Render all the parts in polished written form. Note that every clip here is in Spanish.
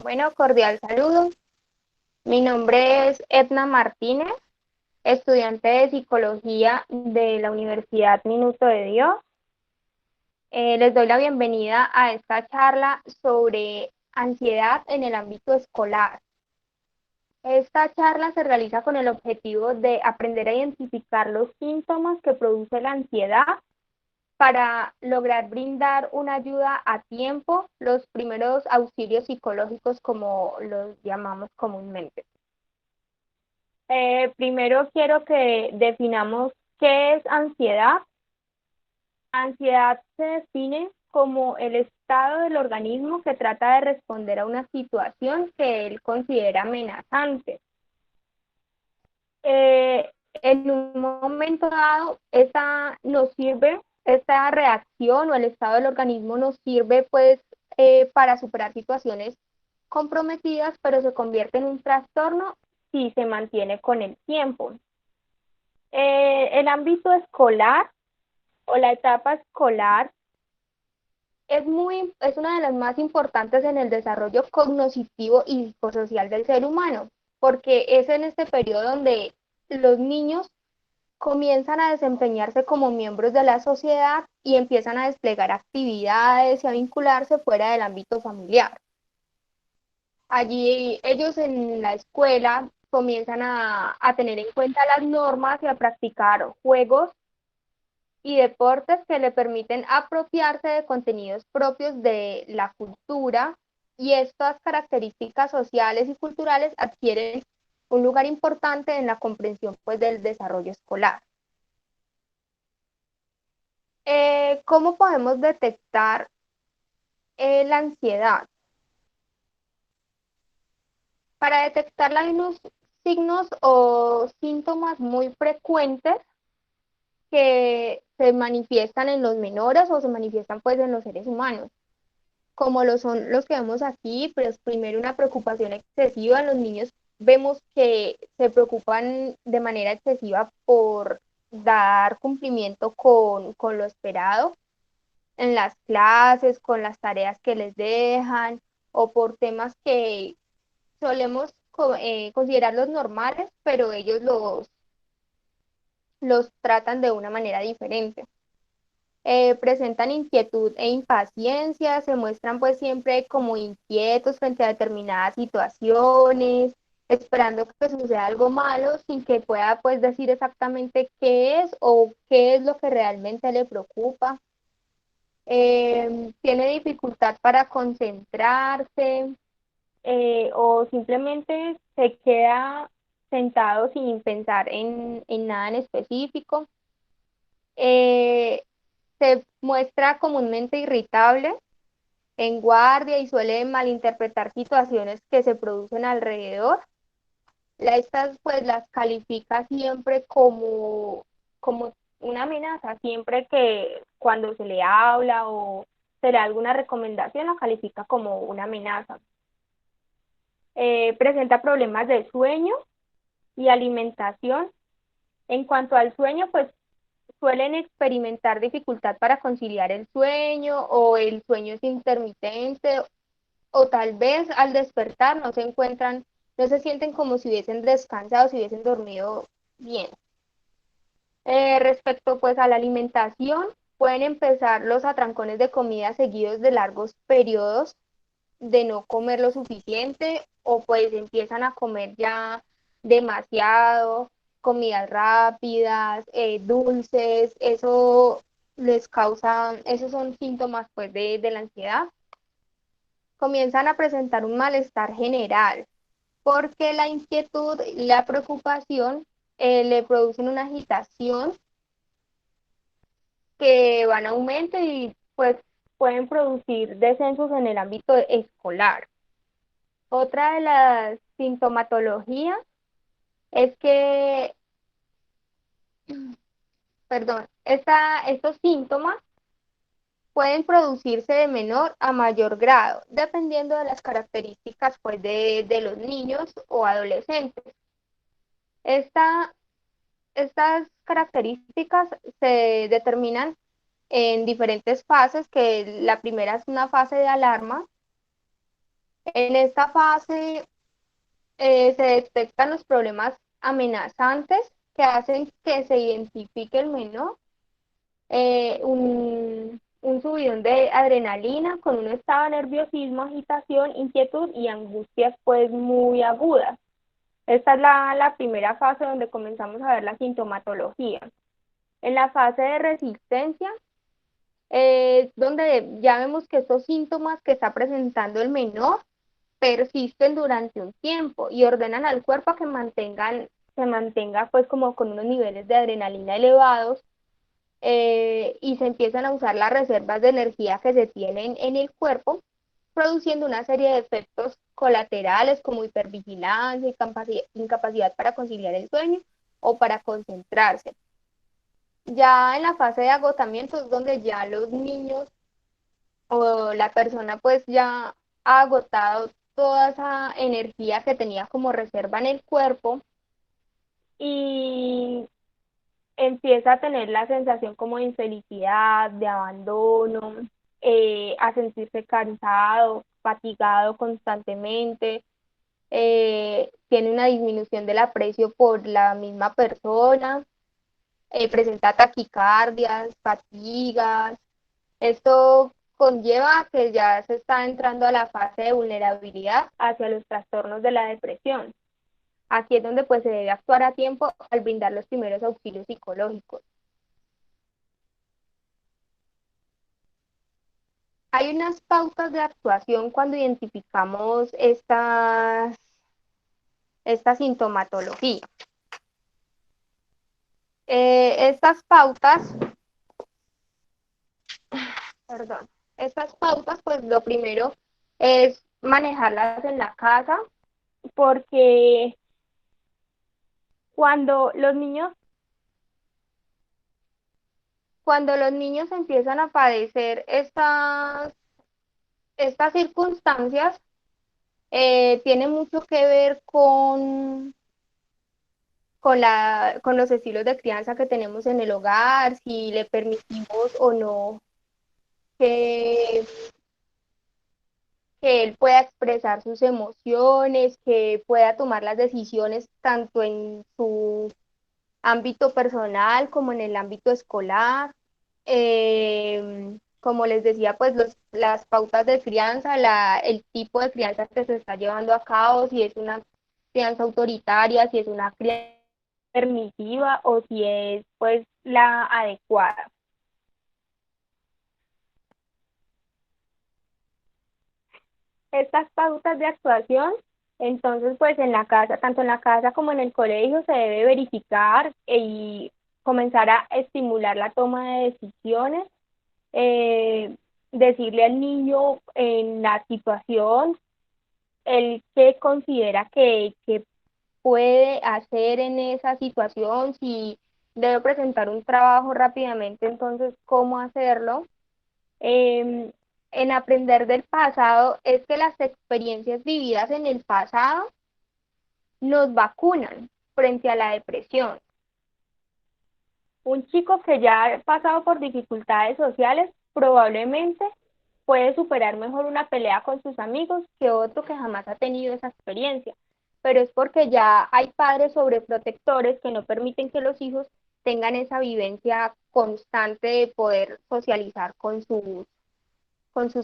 Bueno, cordial saludo. Mi nombre es Edna Martínez, estudiante de Psicología de la Universidad Minuto de Dios. Les doy la bienvenida a esta charla sobre ansiedad en el ámbito escolar. Esta charla se realiza con el objetivo de aprender a identificar los síntomas que produce la ansiedad para lograr brindar una ayuda a tiempo, los primeros auxilios psicológicos como los llamamos comúnmente. Primero quiero que definamos qué es ansiedad. Ansiedad se define como el estado del organismo que trata de responder a una situación que él considera amenazante. En un momento dado, esta reacción o el estado del organismo nos sirve pues para superar situaciones comprometidas, pero se convierte en un trastorno si se mantiene con el tiempo. El ámbito escolar o la etapa escolar es una de las más importantes en el desarrollo cognitivo y psicosocial del ser humano, porque es en este periodo donde los niños comienzan a desempeñarse como miembros de la sociedad y empiezan a desplegar actividades y a vincularse fuera del ámbito familiar. Allí ellos en la escuela comienzan a tener en cuenta las normas y a practicar juegos y deportes que le permiten apropiarse de contenidos propios de la cultura, y estas características sociales y culturales adquieren un lugar importante en la comprensión pues, del desarrollo escolar. ¿Cómo podemos detectar la ansiedad? Para detectarla hay unos signos o síntomas muy frecuentes que se manifiestan en los menores o se manifiestan pues en los seres humanos, como lo son los que vemos aquí. Pues primero, una preocupación excesiva. En los niños vemos que se preocupan de manera excesiva por dar cumplimiento con lo esperado en las clases, con las tareas que les dejan, o por temas que solemos considerarlos normales, pero ellos los tratan de una manera diferente. Presentan inquietud e impaciencia, se muestran pues siempre como inquietos frente a determinadas situaciones, esperando que suceda algo malo sin que pueda pues decir exactamente qué es o qué es lo que realmente le preocupa. Tiene dificultad para concentrarse, o simplemente se queda sentado sin pensar en nada en específico. Eh, Se muestra comúnmente irritable, en guardia, y suele malinterpretar situaciones que se producen alrededor. Estas pues las califica siempre como una amenaza, siempre que cuando se le habla o se le da alguna recomendación, la califica como una amenaza. Presenta problemas de sueño y alimentación. En cuanto al sueño, pues suelen experimentar dificultad para conciliar el sueño, o el sueño es intermitente, o tal vez al despertar no se sienten como si hubiesen descansado, si hubiesen dormido bien. Respecto pues a la alimentación, pueden empezar los atrancones de comida seguidos de largos periodos de no comer lo suficiente, o pues empiezan a comer ya demasiado, comidas rápidas, dulces. Eso les causa, esos son síntomas pues de la ansiedad. Comienzan a presentar un malestar general, porque la inquietud y la preocupación le producen una agitación que van a aumento y pues pueden producir descensos en el ámbito escolar. Otra de las sintomatologías es que, perdón, estos síntomas pueden producirse de menor a mayor grado, dependiendo de las características pues, de los niños o adolescentes. Esta, estas características se determinan en diferentes fases, que la primera es una fase de alarma, En esta fase se detectan los problemas amenazantes que hacen que se identifique el menor, un subidón de adrenalina con un estado de nerviosismo, agitación, inquietud y angustias pues muy agudas. Esta es la primera fase donde comenzamos a ver la sintomatología. En la fase de resistencia es donde ya vemos que estos síntomas que está presentando el menor persisten durante un tiempo y ordenan al cuerpo a que se mantenga pues como con unos niveles de adrenalina elevados, y se empiezan a usar las reservas de energía que se tienen en el cuerpo, produciendo una serie de efectos colaterales como hipervigilancia, incapacidad para conciliar el sueño o para concentrarse. Ya en la fase de agotamiento es donde ya los niños o la persona pues ya ha agotado toda esa energía que tenía como reserva en el cuerpo y empieza a tener la sensación como de infelicidad, de abandono, a sentirse cansado, fatigado constantemente, tiene una disminución del aprecio por la misma persona, presenta taquicardias, fatigas. Esto conlleva a que ya se está entrando a la fase de vulnerabilidad hacia los trastornos de la depresión. Aquí es donde pues se debe actuar a tiempo al brindar los primeros auxilios psicológicos. Hay unas pautas de actuación cuando identificamos esta sintomatología. Estas pautas, perdón, estas pautas, pues lo primero es manejarlas en la casa, porque cuando los niños, cuando los niños empiezan a padecer estas circunstancias, tiene mucho que ver con los estilos de crianza que tenemos en el hogar, si le permitimos o no que, que él pueda expresar sus emociones, que pueda tomar las decisiones tanto en su ámbito personal como en el ámbito escolar. Como les decía, pues las pautas de crianza, el tipo de crianza que se está llevando a cabo, si es una crianza autoritaria, si es una crianza permisiva o si es pues la adecuada. Estas pautas de actuación, entonces pues en la casa, tanto en la casa como en el colegio se debe verificar y comenzar a estimular la toma de decisiones, eh, decirle al niño en la situación el que considera que puede hacer en esa situación, si debe presentar un trabajo rápidamente, entonces cómo hacerlo. Eh, en aprender del pasado es que las experiencias vividas en el pasado nos vacunan frente a la depresión. Un chico que ya ha pasado por dificultades sociales probablemente puede superar mejor una pelea con sus amigos que otro que jamás ha tenido esa experiencia, pero es porque ya hay padres sobreprotectores que no permiten que los hijos tengan esa vivencia constante de poder socializar con sus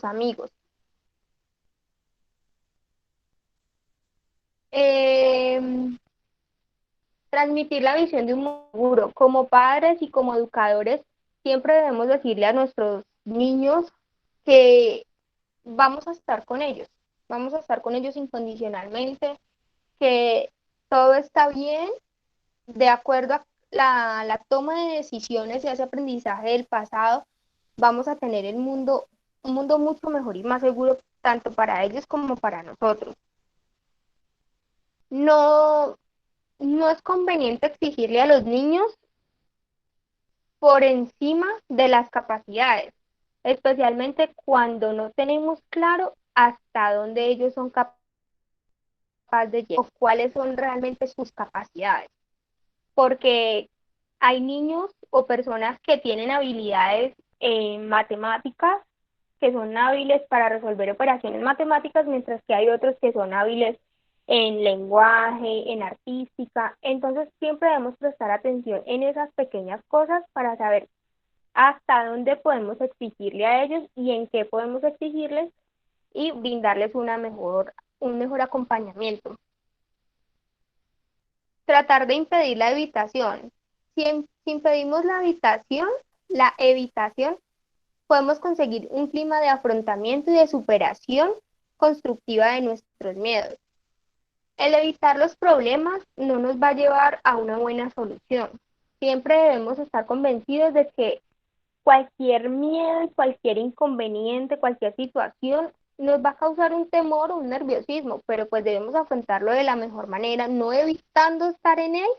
amigos. Eh, Transmitir la visión de un mundo seguro. Como padres y como educadores, siempre debemos decirle a nuestros niños que vamos a estar con ellos incondicionalmente, que todo está bien, de acuerdo a la toma de decisiones y ese aprendizaje del pasado, vamos a tener un mundo mucho mejor y más seguro, tanto para ellos como para nosotros. No, no es conveniente exigirle a los niños por encima de las capacidades, especialmente cuando no tenemos claro hasta dónde ellos son capaces de llegar o cuáles son realmente sus capacidades. Porque hay niños o personas que tienen habilidades en matemáticas que son hábiles para resolver operaciones matemáticas, mientras que hay otros que son hábiles en lenguaje, en artística. Entonces siempre debemos prestar atención en esas pequeñas cosas para saber hasta dónde podemos exigirle a ellos y en qué podemos exigirles y brindarles un mejor acompañamiento. Tratar de impedir la evitación. Si impedimos la evitación, podemos conseguir un clima de afrontamiento y de superación constructiva de nuestros miedos. El evitar los problemas no nos va a llevar a una buena solución. Siempre debemos estar convencidos de que cualquier miedo, cualquier inconveniente, cualquier situación nos va a causar un temor o un nerviosismo, pero pues debemos afrontarlo de la mejor manera, no evitando estar en él,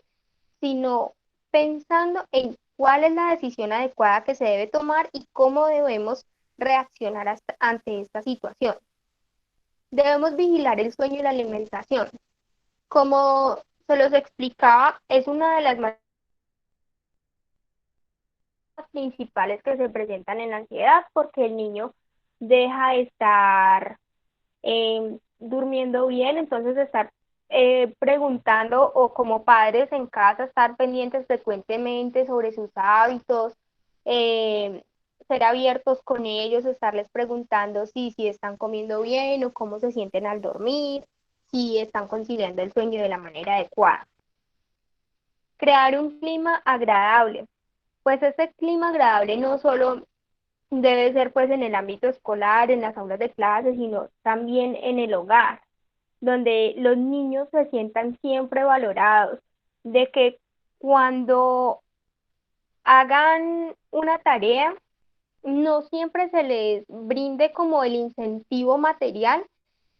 sino pensando en cuál es la decisión adecuada que se debe tomar y cómo debemos reaccionar ante esta situación. Debemos vigilar el sueño y la alimentación. Como se los explicaba, es una de las principales que se presentan en la ansiedad porque el niño deja de estar durmiendo bien, entonces estar preguntando o como padres en casa estar pendientes frecuentemente sobre sus hábitos, eh, ser abiertos con ellos, estarles preguntando si están comiendo bien o cómo se sienten al dormir, si están conciliando el sueño de la manera adecuada. Crear un clima agradable. Pues este clima agradable no solo debe ser pues en el ámbito escolar, en las aulas de clases, sino también en el hogar, donde los niños se sientan siempre valorados, de que cuando hagan una tarea, no siempre se les brinde como el incentivo material,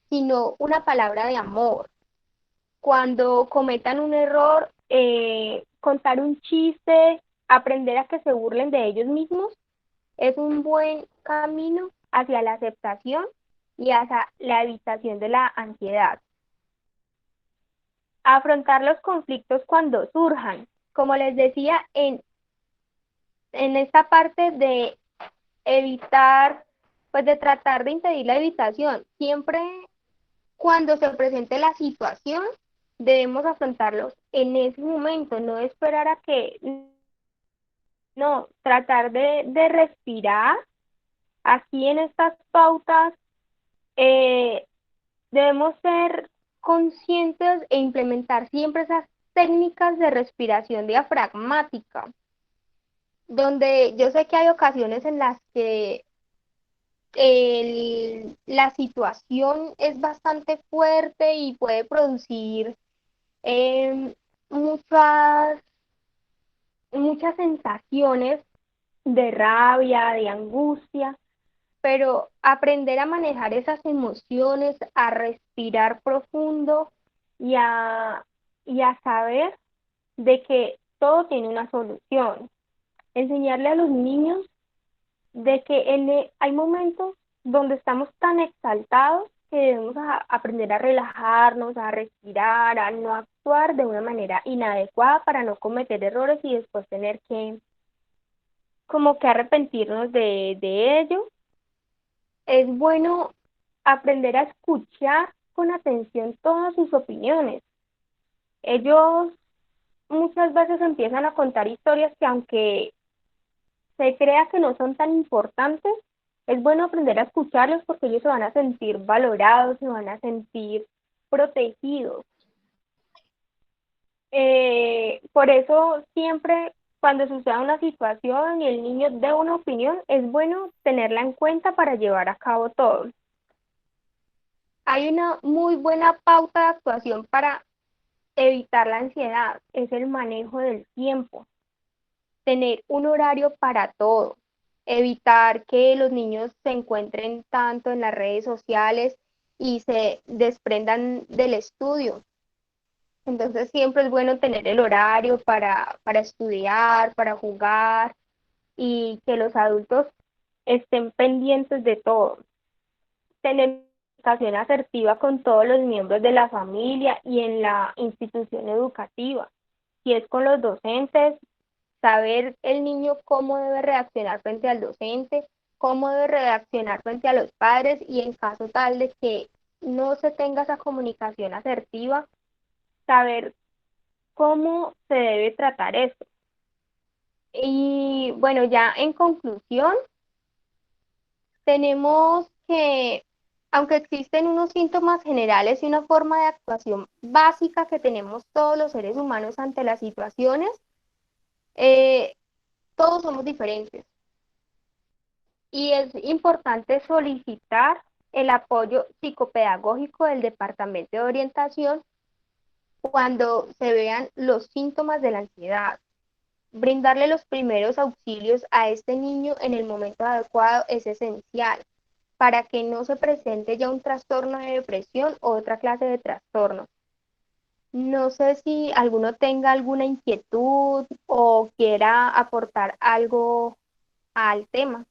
sino una palabra de amor. Cuando cometan un error, contar un chiste, aprender a que se burlen de ellos mismos, es un buen camino hacia la aceptación y hacia la evitación de la ansiedad. Afrontar los conflictos cuando surjan. Como les decía, en esta parte de evitar, pues de tratar de impedir la evitación, siempre cuando se presente la situación, debemos afrontarlos en ese momento, no esperar a que, no, tratar de respirar. Aquí en estas pautas eh, debemos ser conscientes e implementar siempre esas técnicas de respiración diafragmática, donde yo sé que hay ocasiones en las que la situación es bastante fuerte y puede producir em, muchas, muchas sensaciones de rabia, de angustia, pero aprender a manejar esas emociones, a respirar profundo y y a saber de que todo tiene una solución. Enseñarle a los niños de que hay momentos donde estamos tan exaltados que debemos aprender a relajarnos, a respirar, a no actuar de una manera inadecuada para no cometer errores y después tener que como que arrepentirnos de ello. Es bueno aprender a escuchar con atención todas sus opiniones. Ellos muchas veces empiezan a contar historias que aunque se crea que no son tan importantes, es bueno aprender a escucharlos porque ellos se van a sentir valorados, se van a sentir protegidos. Por eso siempre cuando suceda una situación y el niño dé una opinión, es bueno tenerla en cuenta para llevar a cabo todo. Hay una muy buena pauta de actuación para evitar la ansiedad, es el manejo del tiempo, tener un horario para todo, evitar que los niños se encuentren tanto en las redes sociales y se desprendan del estudio. Entonces siempre es bueno tener el horario para estudiar, para jugar y que los adultos estén pendientes de todo. Tener comunicación asertiva con todos los miembros de la familia y en la institución educativa. Si es con los docentes, saber el niño cómo debe reaccionar frente al docente, cómo debe reaccionar frente a los padres y en caso tal de que no se tenga esa comunicación asertiva, saber cómo se debe tratar esto. Y bueno, ya en conclusión, tenemos que, aunque existen unos síntomas generales y una forma de actuación básica que tenemos todos los seres humanos ante las situaciones, eh, todos somos diferentes y es importante solicitar el apoyo psicopedagógico del Departamento de Orientación cuando se vean los síntomas de la ansiedad. Brindarle los primeros auxilios a este niño en el momento adecuado es esencial para que no se presente ya un trastorno de depresión o otra clase de trastorno. No sé si alguno tenga alguna inquietud o quiera aportar algo al tema.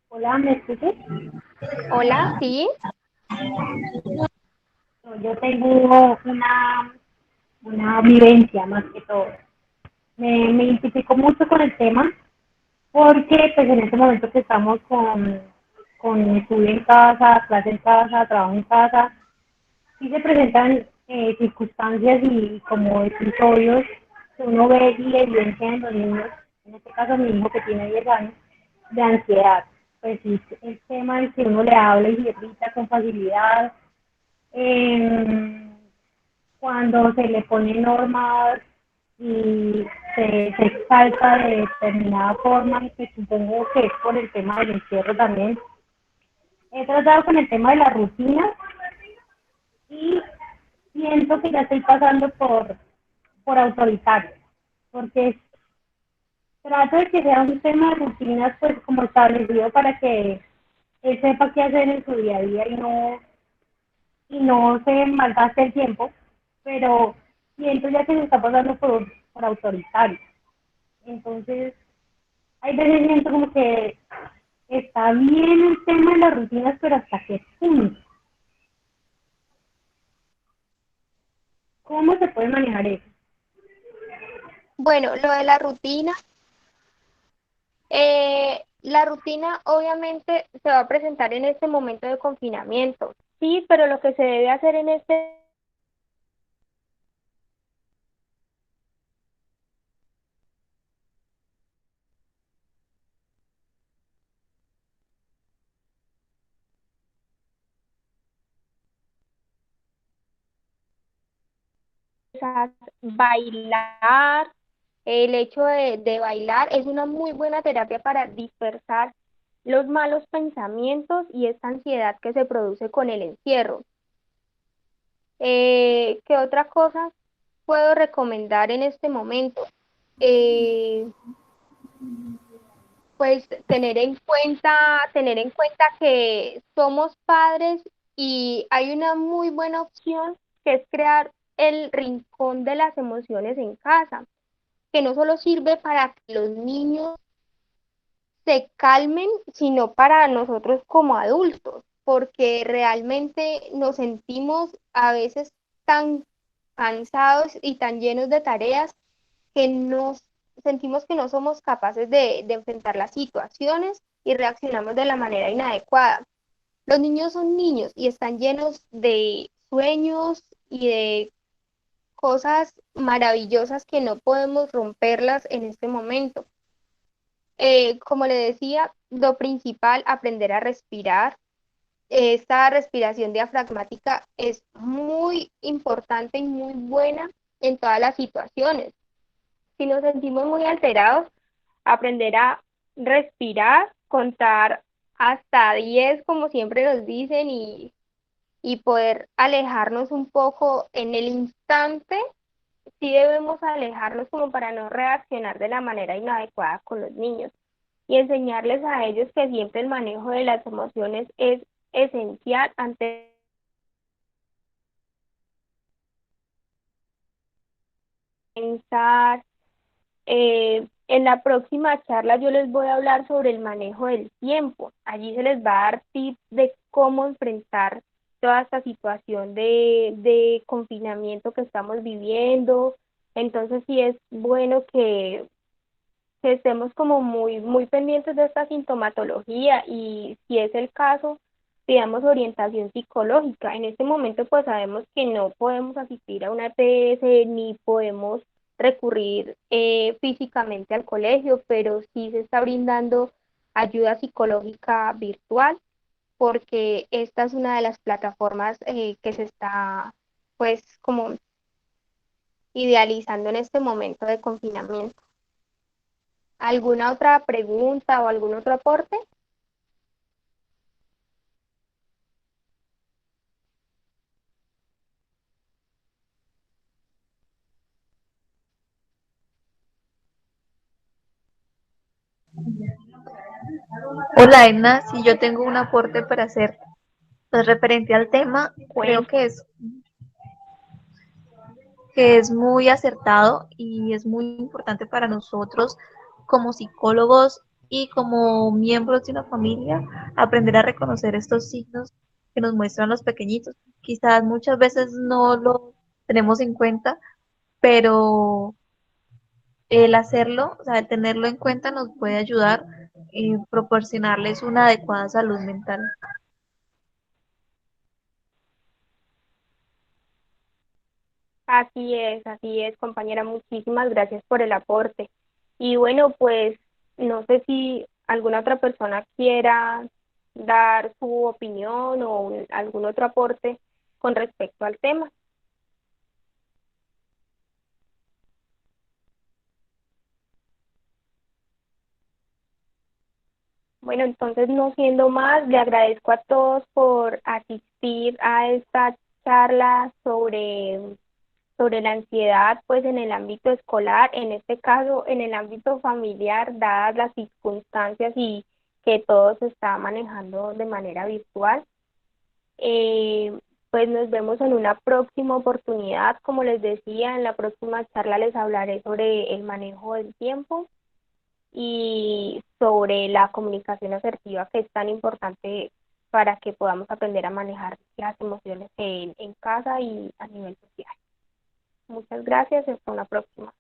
Hola, ¿me escuchas? Hola, sí, Yo tengo una vivencia más que todo. Me identifico mucho con el tema porque pues en este momento que estamos con estudio en casa, clase en casa, trabajo en casa, sí se presentan circunstancias y como episodios que uno ve y evidencia en los niños, en este caso mi hijo que tiene 10 años, de ansiedad. Pues sí, el tema es que uno le habla y se irrita con facilidad, eh, cuando se le ponen normas y se exalta de determinada forma, y que supongo que es por el tema del encierro también. He tratado con el tema de la rutina y siento que ya estoy pasando por autoritario, porque trato de que sea un tema de rutinas pues como establecido para que él sepa qué hacer en su día a día y no se malgaste el tiempo, pero siento ya que se está pasando por autoritario. Entonces, hay veces siento como que está bien el tema de las rutinas, pero hasta qué punto. ¿Cómo se puede manejar eso? bueno, lo de la rutina obviamente se va a presentar en este momento de confinamiento, sí, pero lo que se debe hacer en este es bailar. El hecho de bailar es una muy buena terapia para dispersar los malos pensamientos y esta ansiedad que se produce con el encierro. ¿Qué otra cosa puedo recomendar en este momento? Eh, pues tener en cuenta que somos padres y hay una muy buena opción que es crear el rincón de las emociones en casa, que no solo sirve para que los niños se calmen, sino para nosotros como adultos, porque realmente nos sentimos a veces tan cansados y tan llenos de tareas que nos sentimos que no somos capaces de enfrentar las situaciones y reaccionamos de la manera inadecuada. Los niños son niños y están llenos de sueños y de cosas maravillosas que no podemos romperlas en este momento. Como le decía, lo principal, aprender a respirar. Esta respiración diafragmática es muy importante y muy buena en todas las situaciones. Si nos sentimos muy alterados, aprender a respirar, contar hasta 10, como siempre nos dicen, y poder alejarnos un poco en el instante. Sí debemos alejarnos como para no reaccionar de la manera inadecuada con los niños y enseñarles a ellos que siempre el manejo de las emociones es esencial ante pensar. En la próxima charla yo les voy a hablar sobre el manejo del tiempo. Allí se les va a dar tips de cómo enfrentar toda esta situación de confinamiento que estamos viviendo. Entonces sí es bueno que estemos como muy pendientes de esta sintomatología y si es el caso, pidamos orientación psicológica. En este momento pues sabemos que no podemos asistir a una EPS ni podemos recurrir físicamente al colegio, pero sí se está brindando ayuda psicológica virtual porque esta es una de las plataformas que se está pues como idealizando en este momento de confinamiento. ¿Alguna otra pregunta o algún otro aporte? Hola Edna, si yo tengo un aporte para hacer pues, referente al tema, creo Cuenta. que es muy acertado y es muy importante para nosotros como psicólogos y como miembros de una familia aprender a reconocer estos signos que nos muestran los pequeñitos. Quizás muchas veces no lo tenemos en cuenta, pero el hacerlo, o sea, el tenerlo en cuenta nos puede ayudar en proporcionarles una adecuada salud mental. Así es, compañera. Muchísimas gracias por el aporte. Y bueno, pues no sé si alguna otra persona quiera dar su opinión o algún otro aporte con respecto al tema. Bueno, entonces no siendo más, le agradezco a todos por asistir a esta charla sobre la ansiedad, pues en el ámbito escolar, en este caso en el ámbito familiar, dadas las circunstancias y que todo se está manejando de manera virtual. Eh, pues nos vemos en una próxima oportunidad. Como les decía, en la próxima charla les hablaré sobre el manejo del tiempo y sobre la comunicación asertiva que es tan importante para que podamos aprender a manejar las emociones en casa y a nivel social. Muchas gracias, hasta una próxima.